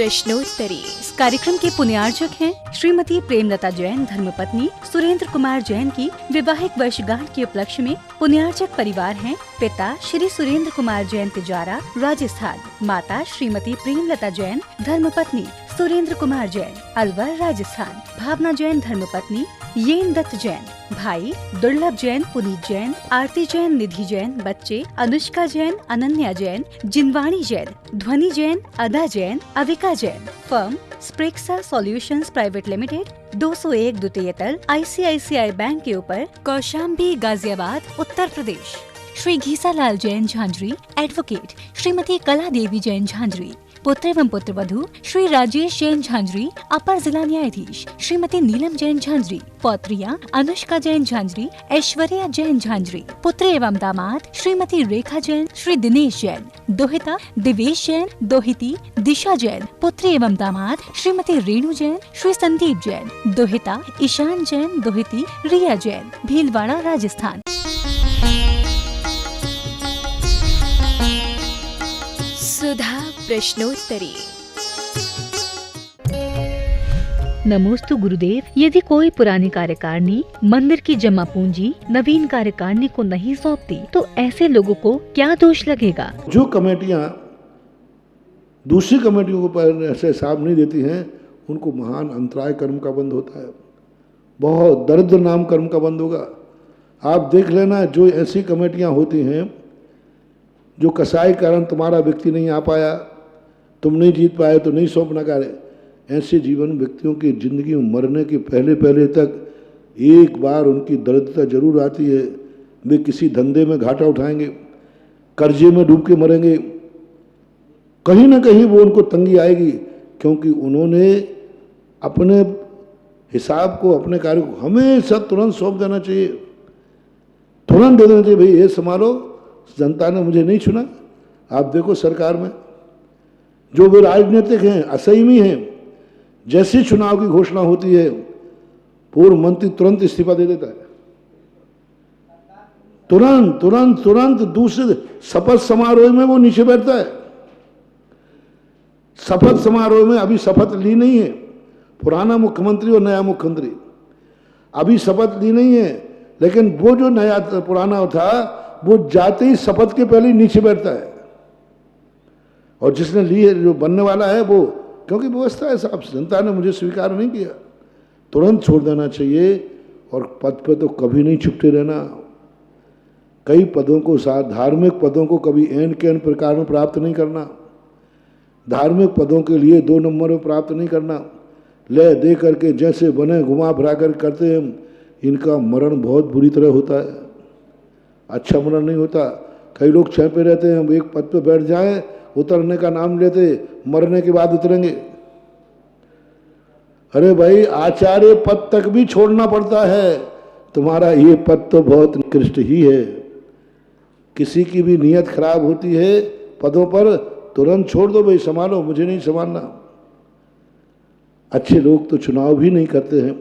प्रश्नोत्तरी। इस कार्यक्रम के पुण्यार्चक हैं श्रीमती प्रेमलता जैन, धर्मपत्नी सुरेंद्र कुमार जैन की वैवाहिक वर्षगांठ के उपलक्ष्य में पुण्यार्चक परिवार हैं पिता श्री सुरेंद्र कुमार जैन तिजारा, राजस्थान, माता श्रीमती प्रेमलता जैन, धर्मपत्नी सुरेंद्र कुमार जैन, अलवर, राजस्थान, भावना जैन, धर्मपत्नी येन दत्त जैन, भाई दुर्लभ जैन, पुनीत जैन, आरती जैन, निधि जैन, बच्चे अनुष्का जैन, अनन्या जैन, जिनवाणी Jain, Dhwani Jain, Ada Jain, Avika Jain. Firm Sprexa solutions private limited, 201 द्वितीय तल, ICICI बैंक के ऊपर, कौशाम्बी, गाजियाबाद, उत्तर प्रदेश। श्री घीसालाल जैन झांझरी, एडवोकेट श्रीमती कला देवी जैन झांझरी, पुत्र एवं पुत्र वधू श्री राजेश जैन झांझरी, अपर जिला न्यायाधीश श्रीमती नीलम जैन झांझरी, पौत्रियां अनुष्का जैन झांझरी, ऐश्वर्या जैन झांझरी, पुत्र एवं दामाद श्रीमती रेखा जैन, श्री दिनेश जैन, दोहिता दिवेश जैन, दोहिती दिशा जैन, पुत्र एवं दामाद श्रीमती रेणु जैन, श्री संदीप जैन, दोहिता ईशान जैन, दोहिती रिया जैन, भीलवाड़ा, राजस्थान। सुधा प्रश्नोत्तरी। नमोस्तु गुरुदेव, यदि कोई पुरानी कार्यकारिणी मंदिर की जमा पूंजी नवीन कार्यकारिणी को नहीं सौंपती तो ऐसे लोगों को क्या दोष लगेगा? जो कमेटियां दूसरी कमेटियों को ऐसे हिसाब नहीं देती हैं, उनको महान अंतराय कर्म का बंद होता है, बहुत दरिद्र नाम कर्म का बंद होगा। आप देख लेना, जो ऐसी कमेटियां होती हैं जो कसाई कारण तुम्हारा व्यक्ति नहीं आ पाया, तुम नहीं जीत पाए तो नहीं सौंपना कार्य, ऐसे जीवन व्यक्तियों की जिंदगी में मरने के पहले पहले तक एक बार उनकी दरिद्रता जरूर आती है। वे किसी धंधे में घाटा उठाएंगे, कर्जे में डूब के मरेंगे, कहीं ना कहीं वो उनको तंगी आएगी, क्योंकि उन्होंने अपने हिसाब को, अपने कार्य को हमेशा तुरंत सौंप देना चाहिए, तुरंत दे देना चाहिए। भाई ये संभालो, जनता ने मुझे नहीं चुना। आप देखो सरकार में जो वे राजनीतिक हैं, असहमी हैं, जैसी चुनाव की घोषणा होती है पूर्व मंत्री तुरंत इस्तीफा दे देता है, तुरंत तुरंत तुरंत। दूसरे शपथ समारोह में वो नीचे बैठता है। शपथ समारोह में अभी शपथ ली नहीं है, पुराना मुख्यमंत्री और नया मुख्यमंत्री अभी शपथ ली नहीं है, लेकिन वो जो नया पुराना था वो जाते ही शपथ के पहले ही नीचे बैठता है, और जिसने लिए जो बनने वाला है वो, क्योंकि व्यवस्था है साहब, जनता ने मुझे स्वीकार नहीं किया, तुरंत छोड़ देना चाहिए। और पद पे तो कभी नहीं चिपटे रहना। कई पदों को साथ, धार्मिक पदों को कभी एन के एन प्रकार में प्राप्त नहीं करना, धार्मिक पदों के लिए 2 नंबर में प्राप्त नहीं करना, ले दे करके जैसे बने घुमा फिरा कर करते हैं। इनका मरण बहुत बुरी तरह होता है, अच्छा मरण नहीं होता। कई लोग छेपे रहते हैं, हम एक पद पे बैठ जाएं, उतरने का नाम लेते, मरने के बाद उतरेंगे। अरे भाई, आचार्य पद तक भी छोड़ना पड़ता है, तुम्हारा ये पद तो बहुत निकृष्ट ही है। किसी की भी नीयत खराब होती है पदों पर, तुरंत छोड़ दो, भाई संभालो, मुझे नहीं संभालना। अच्छे लोग तो चुनाव भी नहीं करते हैं,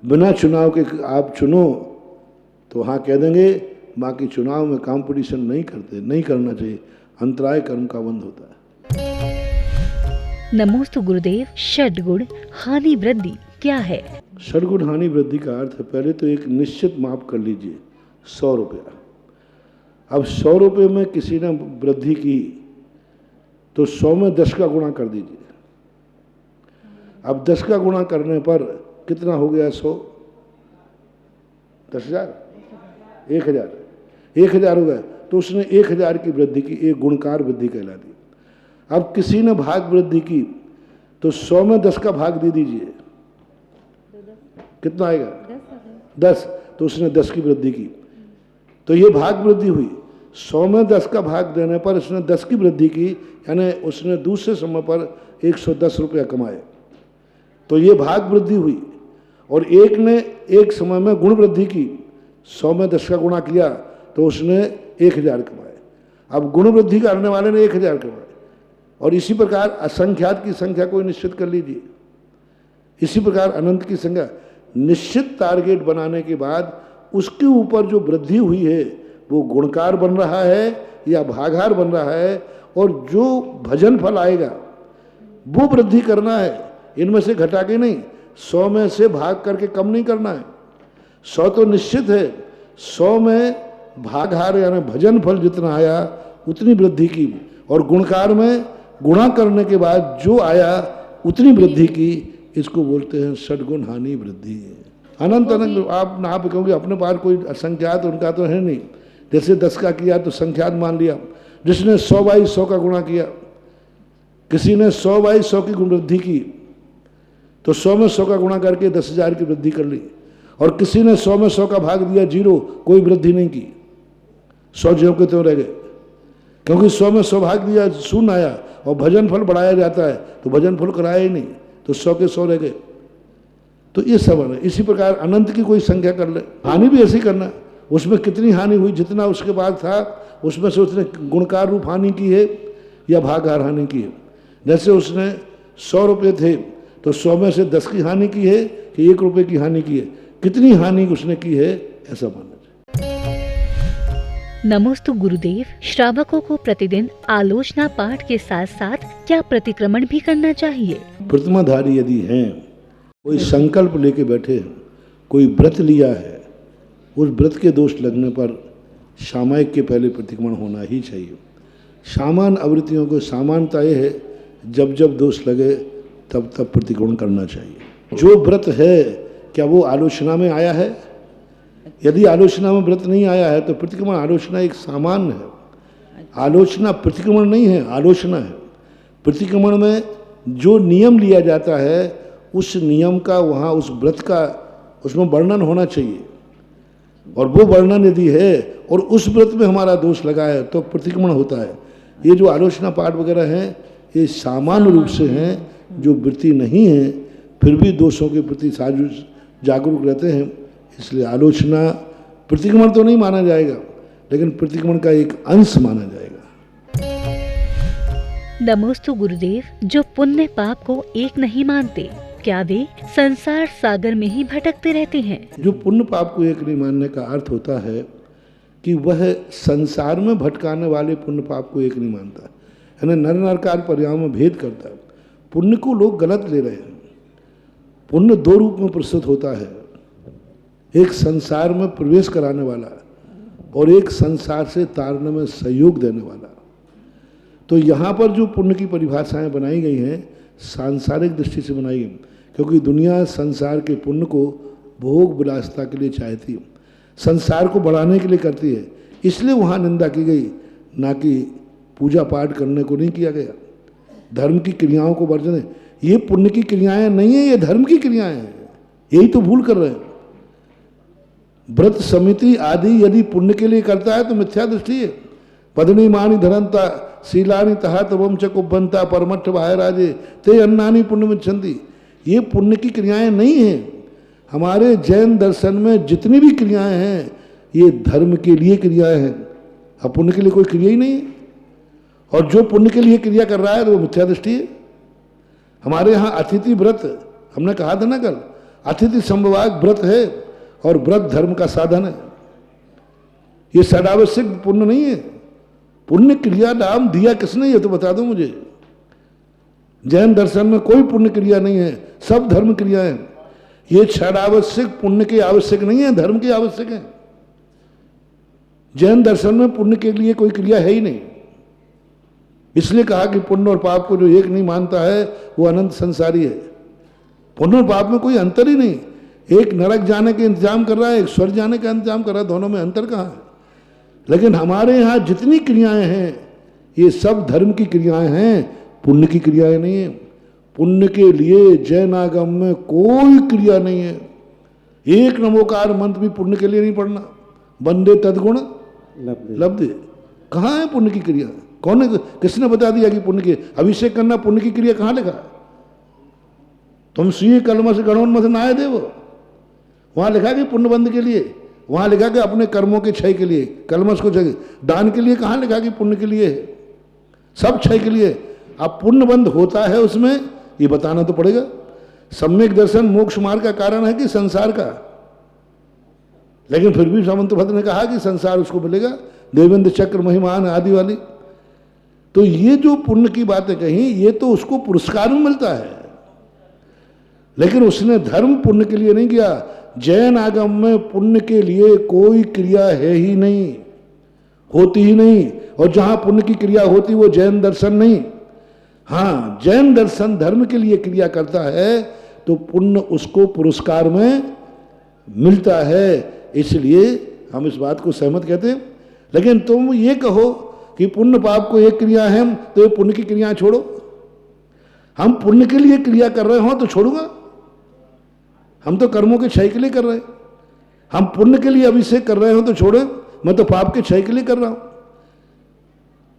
बिना चुनाव के आप चुनो तो वहाँ कह देंगे, बाकी चुनाव में कंपटीशन नहीं करते, नहीं करना चाहिए, अंतराय कर्म का बंद होता है। नमोस्तु गुरुदेव, षड्गुण हानि वृद्धि क्या है? षड्गुण हानि वृद्धि का अर्थ है, पहले तो एक निश्चित माप कर लीजिए, 100 रुपया। अब 100 रुपये में किसी ने वृद्धि की तो 100 में 10 का गुणा कर दीजिए। अब 10 का गुणा करने पर कितना हो गया? 100, 10,000, 1,000 हो गया, तो उसने 1,000 की वृद्धि की, एक गुणकार वृद्धि कहला दी। अब किसी ने भाग वृद्धि की तो 100 में 10 का भाग दे दीजिए, कितना आएगा? 10, तो उसने 10 की वृद्धि की, तो ये भाग वृद्धि हुई। 100 में 10 का भाग देने पर उसने 10 की वृद्धि की, यानी उसने दूसरे समय पर 110 रुपया कमाए, तो ये भाग वृद्धि हुई। और एक ने एक समय में गुण वृद्धि की, 100 में 10 का गुणा किया तो उसने 1,000 कमाए। अब गुण वृद्धि करने वाले ने 1,000 कमाए। और इसी प्रकार असंख्यात की संख्या को निश्चित कर लीजिए, इसी प्रकार अनंत की संख्या। निश्चित टारगेट बनाने के बाद उसके ऊपर जो वृद्धि हुई है वो गुणकार बन रहा है या भागार बन रहा है, और जो भजन फल आएगा वो वृद्धि करना है, इनमें से घटा के नहीं। 100 में से भाग करके कम नहीं करना है। 100 तो निश्चित है, 100 में भागहार यानी भजन फल जितना आया उतनी वृद्धि की, और गुणकार में गुणा करने के बाद जो आया उतनी वृद्धि की। इसको बोलते हैं षडगुण हानि वृद्धि। अनंत अनंत आप नाप क्योंकि अपने पास कोई असंख्यात उनका तो है नहीं। जैसे 10 का किया तो संख्यात मान लिया, जिसने 100 बाई 100 का गुणा किया, किसी ने 100 बाई 100 की गुण वृद्धि की तो 100 में 100 का गुणा करके 10,000 की वृद्धि कर ली, और किसी ने 100 में 100 का भाग दिया 0, कोई वृद्धि नहीं की, 100 ज्यों के त्यों रह गए। क्योंकि 100 में 100 भाग दिया, शून्य आया, और भजन फल बढ़ाया जाता है तो भजन फल कराया ही नहीं, तो 100 के 100 रह गए। तो ये सब है। इसी प्रकार अनंत की कोई संख्या कर ले, हानि भी ऐसी करना, उसमें कितनी हानि हुई, जितना उसके बाद था उसमें से उसने गुणकार रूप हानि की है या भागहार हानि की है। जैसे उसने 100 रुपये थे तो 100 में से 10 की हानि की है कि 1 रुपये की हानि की है, कितनी हानि उसने की है, ऐसा मानना चाहिए। नमोस्तु गुरुदेव। श्रावकों को प्रतिदिन आलोचना पाठ के साथ साथ क्या प्रतिक्रमण भी करना चाहिए? प्रतिमाधारी यदि हैं, कोई संकल्प लेके बैठे हैं, कोई व्रत लिया है, उस व्रत के दोष लगने पर सामायिक के पहले प्रतिक्रमण होना ही चाहिए। सामान्य आवृत्तियों को समानता यह है, जब जब दोष लगे तब तब प्रतिक्रमण करना चाहिए। जो व्रत है क्या वो आलोचना में आया है? यदि आलोचना में व्रत नहीं आया है तो प्रतिक्रमण आलोचना एक सामान्य है। आलोचना प्रतिक्रमण नहीं है, आलोचना है। प्रतिक्रमण में जो नियम लिया जाता है उस नियम का वहाँ उस व्रत का उसमें वर्णन होना चाहिए, और वो वर्णन यदि है और उस व्रत में हमारा दोष लगा है तो प्रतिक्रमण होता है। ये जो आलोचना पाठ वगैरह हैं ये सामान्य रूप से हैं, जो वृत्ति नहीं है फिर भी दोषों के प्रति जागरूक रहते हैं, इसलिए आलोचना प्रतिक्रमण तो नहीं माना जाएगा, लेकिन प्रतिक्रमण का एक अंश माना जाएगा। नमोस्तु गुरुदेव। जो पुण्य पाप को एक नहीं मानते, क्या वे संसार सागर में ही भटकते रहते हैं? जो पुण्य पाप को एक नहीं मानने का अर्थ होता है कि वह संसार में भटकाने वाले पुण्य पाप को एक नहीं मानता, यानी नर नरकार पर्यायों में भेद करता है। पुण्य को लोग गलत ले रहे हैं। पुण्य 2 रूप में प्रस्तुत होता है, एक संसार में प्रवेश कराने वाला और एक संसार से तारने में सहयोग देने वाला। तो यहाँ पर जो पुण्य की परिभाषाएं बनाई गई हैं सांसारिक दृष्टि से बनाई गई, क्योंकि दुनिया संसार के पुण्य को भोग विलासता के लिए चाहती है, संसार को बढ़ाने के लिए करती है, इसलिए वहाँ निंदा की गई, ना कि पूजा पाठ करने को नहीं किया गया। धर्म की क्रियाओं को वर्जन है, ये पुण्य की क्रियाएं नहीं है, ये धर्म की क्रियाएं हैं, यही तो भूल कर रहे हैं। व्रत समिति आदि यदि पुण्य के लिए करता है तो मिथ्या दृष्टि है। पदनी मानी धरंता शीलानी तहा तवम च कुबंता परमठ बाह्य राजे ते अन्नानी पुण्य मिच्छन्ति, ये पुण्य की क्रियाएं नहीं हैं। हमारे जैन दर्शन में जितनी भी क्रियाएं हैं ये धर्म के लिए क्रियाएं हैं, अब पुण्य के लिए कोई क्रिया ही नहीं है। और जो पुण्य के लिए क्रिया कर रहा है तो वो मिथ्या दृष्टि है। हमारे यहाँ अतिथि व्रत, हमने कहा था ना कल, अतिथि संभवाग व्रत है और व्रत धर्म का साधन है। ये सदावश्यक पुण्य नहीं है। पुण्य क्रिया नाम दिया किसने, ये तो बता दो मुझे। जैन दर्शन में कोई पुण्य क्रिया नहीं है, सब धर्म क्रिया है। ये छाड़ावश्यक पुण्य के आवश्यक नहीं है, धर्म के आवश्यक है। जैन दर्शन में पुण्य के लिए कोई क्रिया है ही नहीं, इसलिए कहा कि पुण्य और पाप को जो एक नहीं मानता है वो अनंत संसारी है। पुण्य और पाप में कोई अंतर ही नहीं, एक नरक जाने के इंतजाम कर रहा है, एक स्वर्ग जाने का इंतजाम कर रहा है, दोनों में अंतर कहाँ है। लेकिन हमारे यहाँ जितनी क्रियाएं हैं ये सब धर्म की क्रियाएं हैं, पुण्य की क्रियाएं नहीं है। पुण्य के लिए जैनागम में कोई क्रिया नहीं है। एक नमोकार मंत्र भी पुण्य के लिए नहीं पढ़ना। बंदे तदगुण लब्धे, कहाँ है पुण्य की क्रिया? कौन ने, किसने बता दिया कि पुण्य की अभिषेक करना पुण्य की क्रिया कहाँ लिखा? तुम स्वीय कलम से गणोन्मथ नाय देव, वहां लिखा कि पुण्य बंद के लिए, वहां लिखा कि अपने कर्मों के क्षय के लिए, कलमस को जगह दान के लिए कहाँ लिखा कि पुण्य के लिए है? सब क्षय के लिए। अब पुण्य बंद होता है उसमें, ये बताना तो पड़ेगा। सम्यक दर्शन मोक्ष मार्ग का कारण है कि संसार का, लेकिन फिर भी सामंत भद्र ने कहा कि संसार उसको मिलेगा, देवेंद्र चक्र महिमान आदि वाली। तो ये जो पुण्य की बातें कही, ये तो उसको पुरस्कार में मिलता है, लेकिन उसने धर्म पुण्य के लिए नहीं किया। जैन आगम में पुण्य के लिए कोई क्रिया है ही नहीं, होती ही नहीं, और जहां पुण्य की क्रिया होती वो जैन दर्शन नहीं। हाँ, जैन दर्शन धर्म के लिए क्रिया करता है तो पुण्य उसको पुरस्कार में मिलता है, इसलिए हम इस बात को सहमत कहते हैं। लेकिन तुम ये कहो कि पुण्य पाप को एक क्रिया है तो ये पुण्य की क्रिया छोड़ो। हम पुण्य के लिए क्रिया कर रहे हो तो छोड़ूंगा, हम तो कर्मों के क्षय के लिए कर रहे हैं। हम पुण्य के लिए अभिषेक कर रहे हो तो छोड़े, मैं तो पाप के क्षय के लिए कर रहा हूं।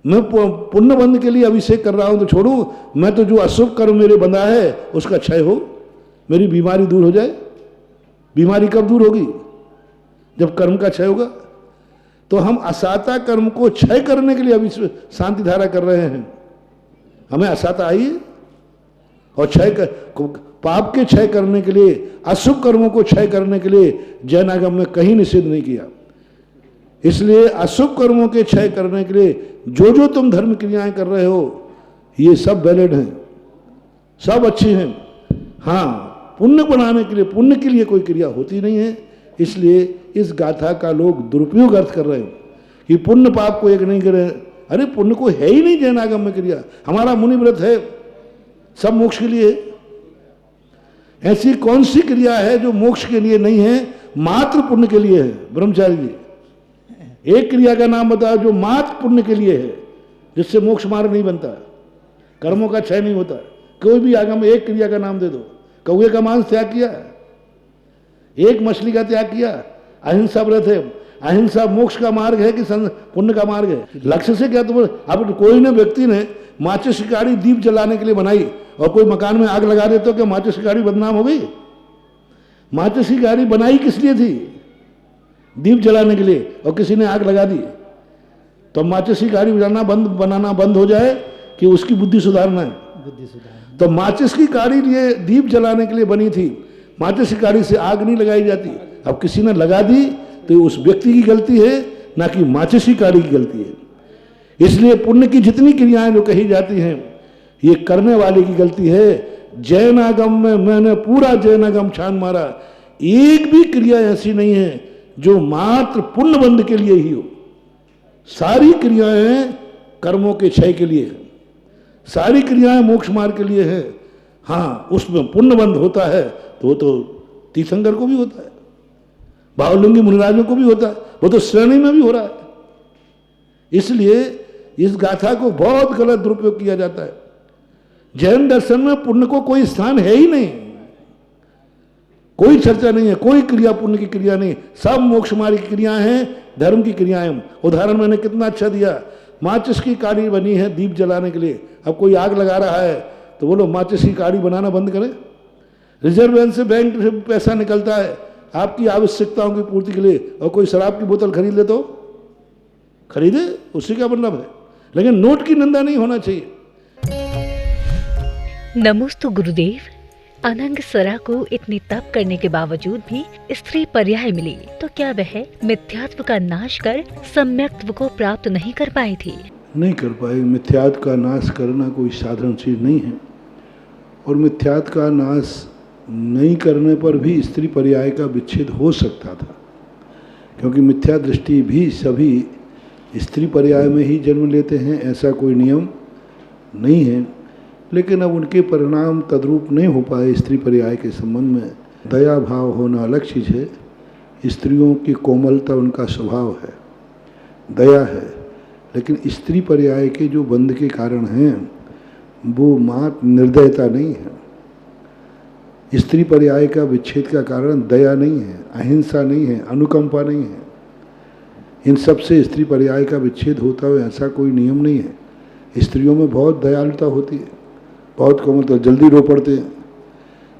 मैं पुण्य बंध के लिए अभिषेक कर रहा हूं तो छोड़ू, मैं तो जो अशुभ कर्म मेरे बंधा है उसका क्षय हो, मेरी बीमारी दूर हो जाए। बीमारी कब दूर होगी? जब कर्म का क्षय होगा। तो हम असाता कर्म को क्षय करने के लिए अभी शांति धारा कर रहे हैं। हमें असाता आई है, और पाप के क्षय करने के लिए, अशुभ कर्मों को क्षय करने के लिए जैन आगम में कहीं निषेध नहीं किया। इसलिए अशुभ कर्मों के क्षय करने के लिए जो जो तुम धर्म क्रियाएं कर रहे हो, ये सब वैलिड हैं, सब अच्छी हैं। हाँ, पुण्य बनाने के लिए, पुण्य के लिए कोई क्रिया होती नहीं है। इसलिए इस गाथा का लोग दुरुपयोग अर्थ कर रहे हैं कि पुण्य पाप को एक नहीं करे। अरे पुण्य को है ही नहीं जैन आगम में क्रिया। हमारा मुनि व्रत है, सब मोक्ष के लिए है। ऐसी कौन सी क्रिया है जो मोक्ष के लिए नहीं है, मात्र पुण्य के लिए है? ब्रह्मचारी जी, एक क्रिया का नाम बताओ जो मात्र पुण्य के लिए है, जिससे मोक्ष मार्ग नहीं बनता, कर्मों का क्षय नहीं होता। कोई भी आगम में एक क्रिया का नाम दे दो। कौवे का मांस त्याग किया, एक मछली का त्याग किया, अहिंसा व्रत है। अहिंसा मोक्ष का मार्ग है कि पुण्य का मार्ग है? लक्ष्य से क्या? तो अब कोई ने व्यक्ति ने माचिस की गाड़ी दीप जलाने के लिए बनाई और कोई मकान में आग लगा दे तो क्या माचिस की गाड़ी बदनाम हो गई? माचिस की गाड़ी बनाई किस लिए थी? दीप जलाने के लिए, और किसी ने आग लगा दी। तो माचिस की गाड़ी बनाना बंद हो जाए कि उसकी बुद्धि सुधारना है? बुद्धि सुधारना। तो माचिस की गाड़ी लिए दीप जलाने के लिए बनी थी, माचिस की गाड़ी से आग नहीं लगाई जाती। अब किसी ने लगा दी तो उस व्यक्ति की गलती है, ना कि माचिस की गाड़ी की गलती है। इसलिए पुण्य की जितनी क्रियाएं जो कही जाती हैं, ये करने वाले की गलती है। जैन आगम में मैंने पूरा जैन आगम छान मारा, एक भी क्रिया ऐसी नहीं है जो मात्र पुण्य बंध के लिए ही हो। सारी क्रियाएं कर्मों के क्षय के लिए है, सारी क्रियाएं मोक्ष मार्ग के लिए है। हाँ, उसमें पुण्य बंध होता है तो वो तो तीर्थंकर को भी होता है, भावलिंगी मुनिराजों को भी होता है, वो तो श्रेणी में भी हो रहा है। इसलिए इस गाथा को बहुत गलत दुरुपयोग किया जाता है। जैन दर्शन में पुण्य को कोई स्थान है ही नहीं, कोई चर्चा नहीं है, कोई क्रिया पुण्य की क्रिया नहीं, सब मोक्ष मार्ग की क्रियाएं हैं, धर्म की क्रियाएं। उदाहरण मैंने कितना अच्छा दिया, माचिस की काड़ी बनी है दीप जलाने के लिए। अब कोई आग लगा रहा है तो बोलो माचिस की काड़ी बनाना बंद करें। रिजर्व बैंक से पैसा निकलता है आपकी आवश्यकताओं की पूर्ति के लिए, और कोई शराब की बोतल खरीद ले तो खरीदे, उसी का मतलब है। लेकिन नोट की निंदा नहीं होना चाहिए। नमोस्तु गुरुदेव। अनंग सरा को इतनी तप करने के बावजूद भी स्त्री पर्याय मिली, तो क्या वह मिथ्यात्व का नाश कर सम्यक्त्व को प्राप्त नहीं कर पाई थी? नहीं कर पाई। मिथ्यात्व का नाश करना कोई साधारण चीज नहीं है, और मिथ्यात्व का नाश नहीं करने पर भी स्त्री पर्याय का विच्छेद हो सकता था, क्योंकि मिथ्या दृष्टि भी सभी स्त्री पर्याय में ही जन्म लेते हैं, ऐसा कोई नियम नहीं है। लेकिन अब उनके परिणाम तद्रूप नहीं हो पाए स्त्री पर्याय के संबंध में। दया भाव होना अलग चीज़ है, स्त्रियों की कोमलता उनका स्वभाव है, दया है। लेकिन स्त्री पर्याय के जो बंध के कारण हैं वो मात्र निर्दयता नहीं है। स्त्री पर्याय का विच्छेद का कारण दया नहीं है, अहिंसा नहीं है, अनुकंपा नहीं है। इन सब से स्त्री पर्याय का विच्छेद होता हुआ ऐसा कोई नियम नहीं है। स्त्रियों में बहुत दयालुता होती है, बहुत कोमलता, जल्दी रो पड़ते हैं।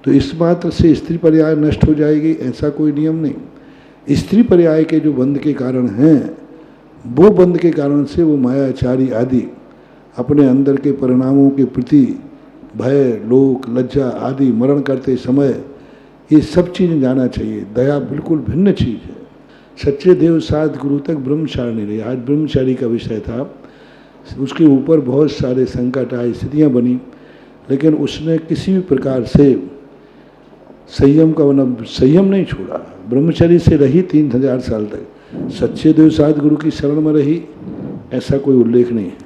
तो इस मात्र से स्त्री पर्याय नष्ट हो जाएगी ऐसा कोई नियम नहीं। स्त्री पर्याय के जो बंध के कारण हैं, वो बंध के कारण से वो मायाचारी आदि अपने अंदर के परिणामों के प्रति भय, लोक, लज्जा आदि मरण करते समय ये सब चीज़ें जाना चाहिए। दया बिल्कुल भिन्न चीज़ है। सच्चे देव साध गुरु तक ब्रह्मचारिणी रही। आज ब्रह्मचारी का विषय था। उसके ऊपर बहुत सारे संकट आए, स्थितियाँ बनी, लेकिन उसने किसी भी प्रकार से संयम नहीं छोड़ा। ब्रह्मचर्य से रही 3000 साल तक, सच्चे देव साध गुरु की शरण में रही, ऐसा कोई उल्लेख नहीं है।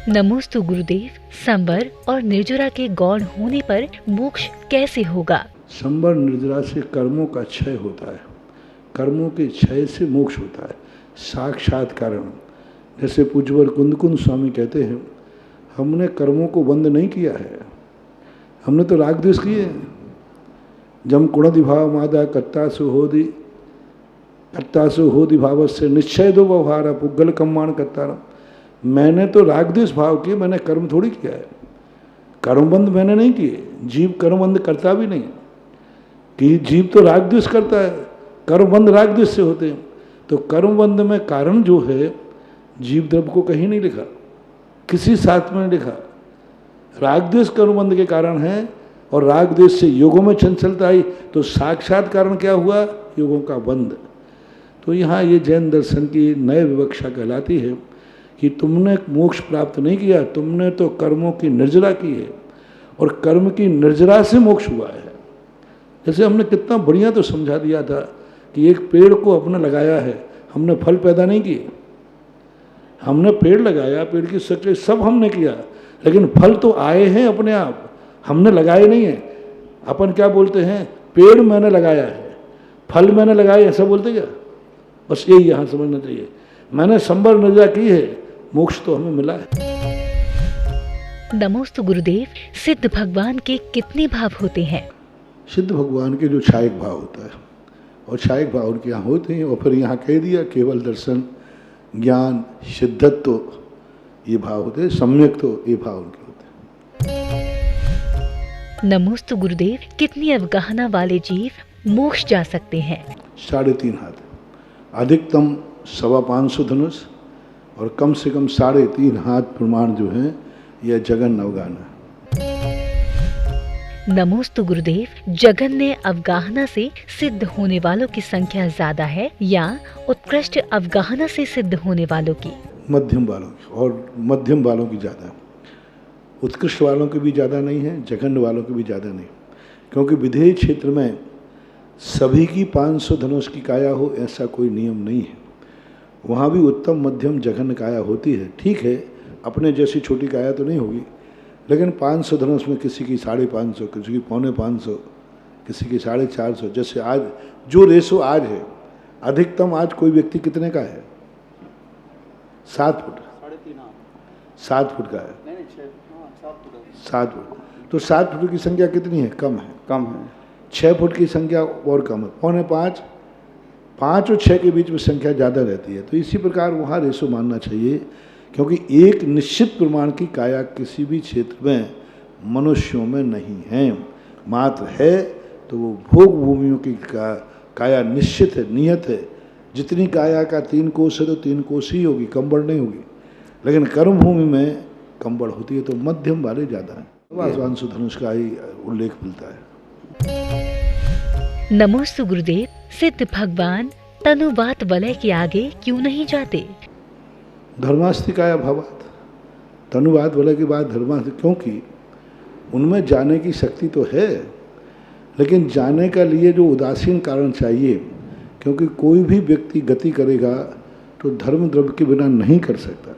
नमोस्तु गुरुदेव, संवर और निर्जरा के गौण होने पर मोक्ष कैसे होगा? संवर निर्जरा से कर्मों का क्षय होता है, कर्मों के क्षय से मोक्ष होता है, साक्षात कारण। जैसे पूज्यवर कुंदकुंद स्वामी कहते हैं, हमने कर्मों को बंद नहीं किया है, हमने तो राग द्वेष किए हैं। जम कुणदि भाव मादा कत्तासु होदि भाव से निश्चय दो व्यवहार पुग्गल कम्माण कत्तारम। मैंने तो राग द्वेष भाव किए, मैंने कर्म थोड़ी किया है। कर्मबंध मैंने नहीं किए, जीव कर्मबंध करता भी नहीं कि जीव तो राग द्वेष करता है, कर्मबंध राग द्वेष से होते हैं। तो कर्मबंध में कारण जो है, जीव द्रव्य को कहीं नहीं लिखा, किसी शास्त्र में नहीं लिखा। राग द्वेष कर्मबंध के कारण है, और राग द्वेष से योगों में चंचलता आई, तो साक्षात कारण क्या हुआ? योगों का बंध। तो यहाँ ये जैन दर्शन की नई विवक्षा कहलाती है कि तुमने मोक्ष प्राप्त नहीं किया, तुमने तो कर्मों की निर्जरा की है, और कर्म की निर्जरा से मोक्ष हुआ है। जैसे हमने कितना बढ़िया तो समझा दिया था कि एक पेड़ को अपने लगाया है, हमने फल पैदा नहीं किए। हमने पेड़ लगाया, पेड़ की सक्रिय सब हमने किया, लेकिन फल तो आए हैं अपने आप, हमने लगाए नहीं है। अपन क्या बोलते हैं, पेड़ मैंने लगाया है, फल मैंने लगाए, ऐसा बोलते क्या? बस यही यहाँ समझना चाहिए। मैंने संवर निर्जरा की है, मोक्ष तो हमें मिला है। नमोस्तु गुरुदेव, सिद्ध भगवान के कितने भाव होते हैं? सिद्ध भगवान के जो छायक भाव होता है, और छायक भाव उनके यहाँ होते हैं, और फिर यहाँ कह दिया केवल दर्शन, ज्ञान, सिद्धत्व ये भाव होते हैं, सम्यक तो ये भाव उनके होते हैं। नमोस्तु गुरुदेव, कितनी अवगाहना वाले जीव मोक्ष जा सकते हैं? 3.5 हाथ, अधिकतम 525 धनुष, और कम से कम 3.5 हाथ प्रमाण जो है, यह जगन अवगाहना। नमोस्तु गुरुदेव, जगन्य अवगाहना से सिद्ध होने वालों की संख्या ज्यादा है या उत्कृष्ट अवगाहना से सिद्ध होने वालों की? मध्यम वालों की, और मध्यम वालों की ज़्यादा है। उत्कृष्ट वालों की भी ज़्यादा नहीं है, जघन्य वालों की भी ज़्यादा नहीं, क्योंकि विधेय क्षेत्र में सभी की 500 धनुष की काया हो ऐसा कोई नियम नहीं है। वहाँ भी उत्तम मध्यम जघन्य काया होती है। ठीक है, अपने जैसी छोटी काया तो नहीं होगी, लेकिन 500 धनुष में किसी की 550, किसी की 550, किसी की 450। जैसे आज जो रेशो आज है, अधिकतम आज कोई व्यक्ति कितने का है? 7 फुट, 7 फुट का है, 7 फुट। तो 7 फुट की संख्या कितनी है? कम है, कम है। 6 फुट की संख्या और कम है, 4.25, 5 और 6 के बीच में संख्या ज़्यादा रहती है। तो इसी प्रकार वहाँ रेशो मानना चाहिए, क्योंकि एक निश्चित प्रमाण की काया किसी भी क्षेत्र में मनुष्यों में नहीं है। मात्र है तो वो भोग भूमियों की काया निश्चित है, नियत है। जितनी काया का 3 कोश है तो 3 कोश ही होगी, कम बढ़ नहीं होगी। लेकिन कर्म भूमि में कम बढ़ होती है, तो मध्यम वाले ज़्यादा है। वासवांशु धनुष का ही उल्लेख मिलता है। नमोस्तु गुरुदेव, सिद्ध भगवान तनुवात वलय के आगे क्यों नहीं जाते? धर्मास्तिकाया भवात, तनुवाद वलय के बाद धर्मास्ति, क्योंकि उनमें जाने की शक्ति तो है, लेकिन जाने का लिए जो उदासीन कारण चाहिए। क्योंकि कोई भी व्यक्ति गति करेगा तो धर्म द्रव्य के बिना नहीं कर सकता,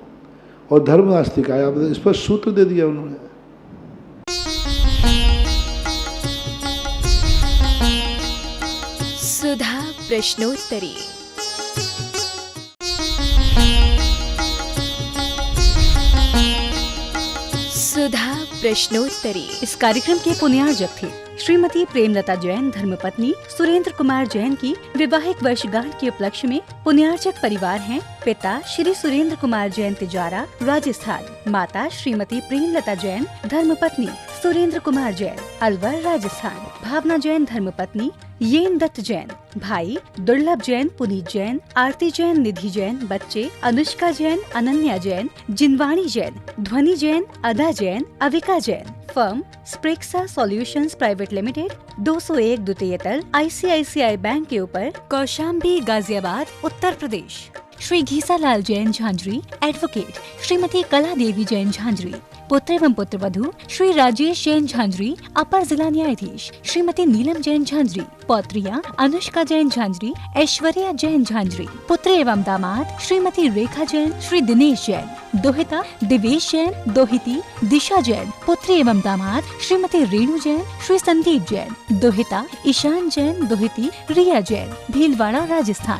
और धर्म आस्तिकाया इस पर सूत्र दे दिया उन्होंने। सुधा प्रश्नोत्तरी। सुधा प्रश्नोत्तरी। इस कार्यक्रम के पुण्यार्जक थे श्रीमती प्रेमलता जैन, धर्मपत्नी सुरेंद्र कुमार जैन की वैवाहिक वर्षगांठ के उपलक्ष्य में पुण्यार्जक परिवार हैं पिता श्री सुरेंद्र कुमार जैन तिजारा, राजस्थान, माता श्रीमती प्रेमलता जैन, धर्मपत्नी सुरेंद्र कुमार जैन, अलवर, राजस्थान, भावना जैन, धर्मपत्नी येन दत्त जैन, भाई दुर्लभ जैन, पुनीत जैन, आरती जैन, निधि जैन, बच्चे अनुष्का जैन, अनन्या जैन, जिनवाणी Jain, Dhwani Jain, Ada Jain, Avika Jain. Firm Sprexa solutions private limited, 201 द्वितीय तल, ICICI बैंक के ऊपर, कौशाम्बी, गाजियाबाद, उत्तर प्रदेश। श्री घीसालाल जैन झांझरी, एडवोकेट श्रीमती कला देवी जैन झांझरी। पुत्र एवं पुत्रवधू श्री राजेश जैन झांझरी, अपर जिला न्यायाधीश श्रीमती नीलम जैन झांझरी। पौत्रियां अनुष्का जैन झांझरी, ऐश्वर्या जैन झांझरी। पुत्र एवं दामाद श्रीमती रेखा जैन, श्री दिनेश जैन। दोहिता दिवेश जैन, दोहिती दिशा जैन। पुत्र एवं दामाद श्रीमती रेणु जैन, श्री संदीप जैन। दोहिता ईशान जैन, दोहिती रिया जैन। भीलवाड़ा, राजस्थान।